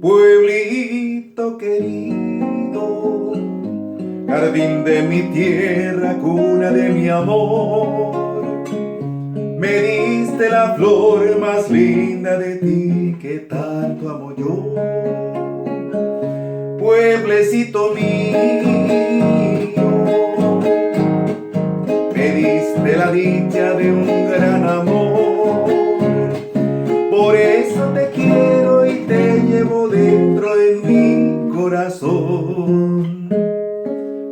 Pueblito querido, jardín de mi tierra, cuna de mi amor, me diste la flor más linda de ti que tanto amo yo. Pueblecito mío, me diste la dicha de un gran amor, por eso te quiero y te llevo dentro de mi corazón.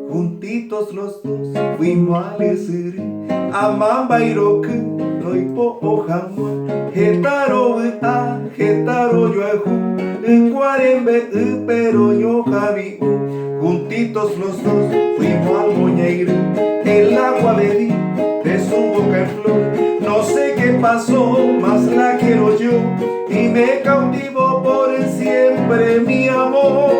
Juntitos los dos fuimos a decir Amamba y rock, no y po ojama, Getaro a Getaro yo ajú, Cuarembe pero yo javi. Juntitos los dos fuimos al moñeiro, el agua bebí de su boca en flor. No sé qué pasó, mas la quiero yo y me cautivó por siempre mi amor.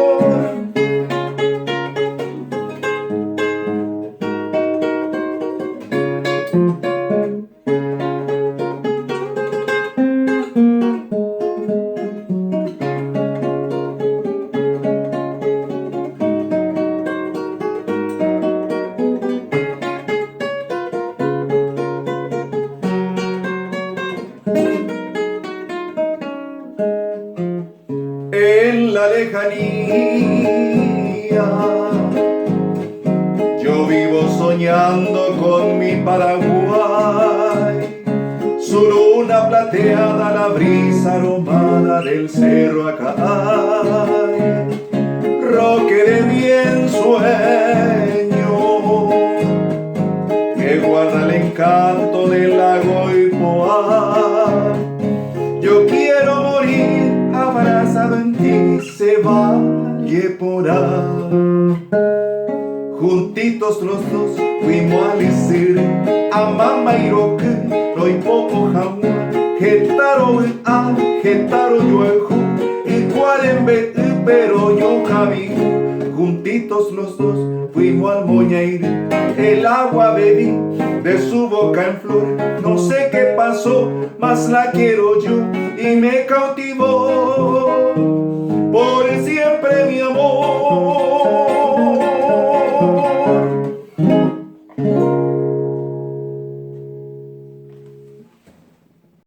En la lejanía yo vivo soñando con mi Paraguay, su luna plateada, la brisa aromada del cerro Acay, roque de bien sueño que guarda el encanto del lago Ipoá. Yo quiero morir abrazado en ti, se valle por ahí. Juntitos los dos fuimos a decir Amamba y roque, no hay poco jamás, Getaro a Getaro yo ajú, y Cuarembe pero yo javi. Juntitos los dos fuimos al moñeiro, el agua bebí de su boca en flor. No sé qué pasó, mas la quiero yo y me cautivó